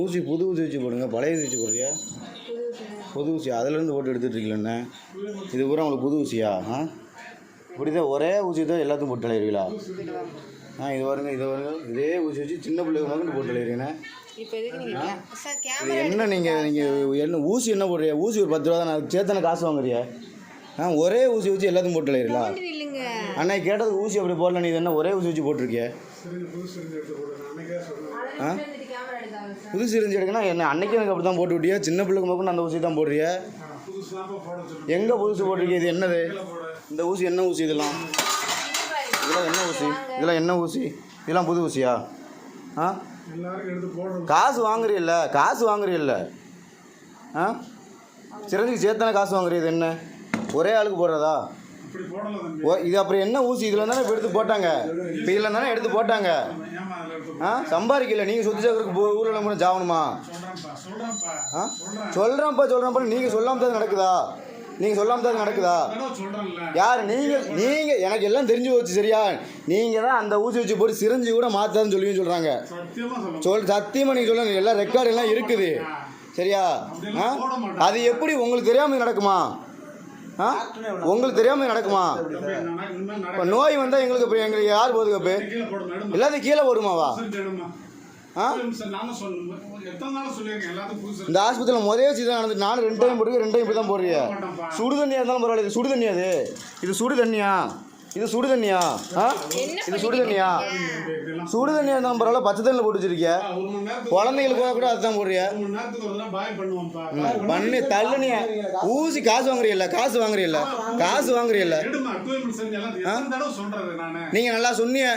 ஊசி புது ஊசி வச்சு போடுங்க, பழைய ஊசி வச்சு போடுறியா? புது ஊசி அதிலேருந்து போட்டு எடுத்துகிட்டு இருக்கீங்களே, இது பூரா உங்களுக்கு புது ஊசியா? இப்படி தான் ஒரே ஊசி தான் எல்லாத்தையும் போட்டு அலையிறீங்களா? இது வருங்க இதே ஊசி வச்சு சின்ன பிள்ளைங்க மட்டும் போட்டு அலையிறீங்கண்ணே. இது என்ன நீங்கள் என்ன ஊசி என்ன போடுறியா? ஊசி ஒரு 10 ரூபா தான், நான் சேர்த்தானே காசு வாங்குறியா? ஒரே ஊசி வச்சு எல்லாத்தையும் போட்டு அலையிறீங்களா? அண்ணா கேட்டது ஊசி அப்படி போடல, நீ என்ன ஒரே ஊசி வச்சு போட்டிருக்கிய? புது சிரிஞ்சு எடுக்கனா என்ன? அன்னைக்கு எனக்கு அப்படி தான் போட்டு விட்டியா? சின்ன பிள்ளைக்கு மட்டும் அந்த ஊசி தான் போடுறியா? எங்கே புதுசு போட்டிருக்கீங்க? இது என்னது? இந்த ஊசி என்ன ஊசி? இதெல்லாம் என்ன ஊசி? இதெல்லாம் என்ன ஊசி? இதெல்லாம் புது ஊசியா? காசு வாங்குறீல்ல? சிரஞ்சுக்கு சேர்த்தானே காசு வாங்குறீ. இது என்ன ஒரே ஆளுக்கு போடுறதா? இது அப்புறம் என்ன ஊசி? இதில் தானே எடுத்து போட்டாங்க. இப்போ இதில் தானே எடுத்து போட்டாங்க. சம்பாதிக்கல. நீங்கள் சொத்து சேர்க்கறதுக்கு ஊரில் கூட ஜாவணுமா? சொல்கிறேன்ப்பா நீங்கள் சொல்லாமல் தான் நடக்குதா? யார் நீங்கள்? எனக்கு எல்லாம் தெரிஞ்சு போச்சு. சரியா? நீங்கள் தான் அந்த ஊசி வச்சு போட்டு சிரஞ்சி கூட மாற்றாதுன்னு சொல்கிறாங்க. சத்தியமாக நீங்கள் சொல்ல எல்லாம் ரெக்கார்டு எல்லாம் இருக்குது. சரியா? அது எப்படி உங்களுக்கு தெரியாமல் நடக்குமா? உங்களுக்கு தெரியாமல் நடக்குமா? இப்போ நோய் வந்தால் எங்களுக்கு யார் போதுக்கப்பு? எல்லாத்தையும் கீழே போடுமாவா? இந்த ஆஸ்பத்திரியில் முதல் வச்சு தான் நடந்துட்டு நானும் 2 டைம் போடுறேன். 2 டைம் இப்படி தான் போடுறியா? சுடு தண்ணியாக இருந்தாலும் பரவாயில்ல. இது சுடு தண்ணியா? இது சுடு தண்ணியா? இது சுடு தண்ணியா இருந்தாலும் பரவாயில்ல. பச்சை தண்ணியில் போட்டு வச்சிருக்கிய. குழந்தைங்களுக்கு கூட அதுதான் போடுறிய. பண்ணி தள்ளுனிய ஊசி காசு வாங்குறீல்ல? நீங்கள் நல்லா சொன்னீங்க.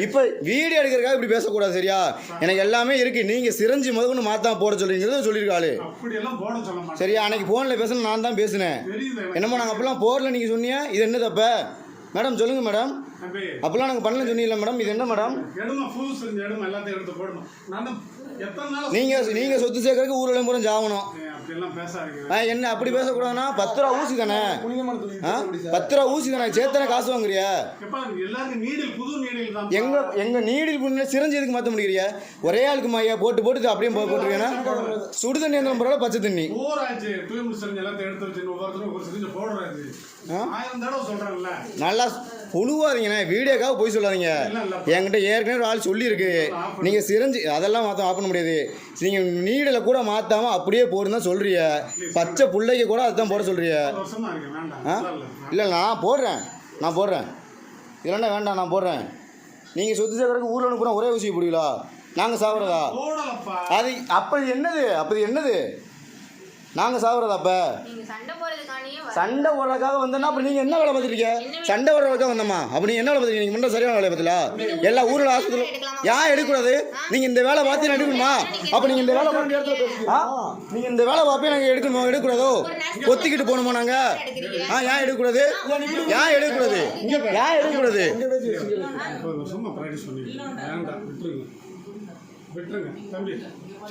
இப்போ வீடியோ எடுக்கிறதுக்காக இப்படி பேசக்கூடாது. சரியா? எனக்கு எல்லாமே இருக்குது. நீங்கள் சிரஞ்சி முதல்ல மாற்றாம போட சொல்கிறீங்கிறத சொல்லியிருக்காளு. சரியா? அன்னைக்கு ஃபோனில் பேசணும், நான் தான் பேசினேன். என்னமோ நாங்கள் அப்படிலாம் போடல நீங்கள் சொன்னீங்க. இது என்ன தப்ப மேடம்? சொல்லுங்க மேடம். அப்பெல்லாம் நாங்கள் பண்ணல சொன்னீங்களா மேடம்? இது என்ன மேடம்? நீங்கள் சொத்து சேர்க்கறதுக்கு ஊரில் பூரா ஜாகணும். என்ன அப்படி பேசக்கூடாதுன்னா 10 ரூபா ஊசி தானே? 10 ரூபா ஊசி தானே? சேர்த்தானே காசு வாங்குறிய? எங்க நீடில் புண்ணு சிரஞ்சி எதுக்கு மாற்ற முடியறிய? ஒரே ஆளுக்கு மாயா போட்டு அப்படியே போட்டுருக்கேன்னா சுடு தண்ணி இருந்தாலும் பரவாயில்ல, பச்சை தண்ணி. நல்லா புழுவாதீங்கண்ணே. வீடியோக்காக போய் சொல்லாதீங்க. என்கிட்ட ஏற்கனவே ஒரு ஆள் சொல்லியிருக்கு. நீங்கள் சிரஞ்சி அதெல்லாம் ஆஃப் பண்ண முடியாது. நீங்கள் நீடில் கூட மாற்றாமல் அப்படியே போடுன்னு தான் சொல்கிறிய. பச்சை பிள்ளைக்கு கூட அதுதான் போட சொல்கிறிய. இல்லை நான் போடுறேன். இல்லைன்னா வேண்டாம், நான் போடுறேன். நீங்கள் சொத்து சேர்க்கறதுக்கு ஊரில் அனுப்புகிறோம் ஒரே ஊசி போடுவீங்களா? நாங்கள் சாப்பிட்றதா? அது அப்போ என்னது நாங்கள் சாப்பிட்றதா? அப்போ சண்டை போடுறதுக்காக வந்தோன்னா அப்புறம் நீங்கள் என்ன வேலை பார்த்துருக்கீங்க? சண்டை போடுறதுக்காக வந்தோம்மா? அப்போ நீங்கள் என்ன வேலை பார்த்துருக்கீங்க? நீங்கள் முன்னே சரியான வேலை பார்த்தீங்களா? எல்லா ஊரில் ஆஸ்பத்திரி ஏன் எடுக்கூடாது? நீங்கள் இந்த வேலை பார்த்து எடுக்கணுமா? அப்போ நீங்கள் இந்த வேலை பார்த்து நாங்கள் எடுக்கக்கூடாதோ? ஒத்திக்கிட்டு போகணுமா நாங்கள்? ஏன் எடுக்கக்கூடாது?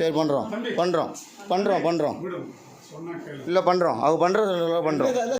சரி பண்ணுறோம். இல்லை பண்ணுறோம். அவங்க பண்ணுறோம்.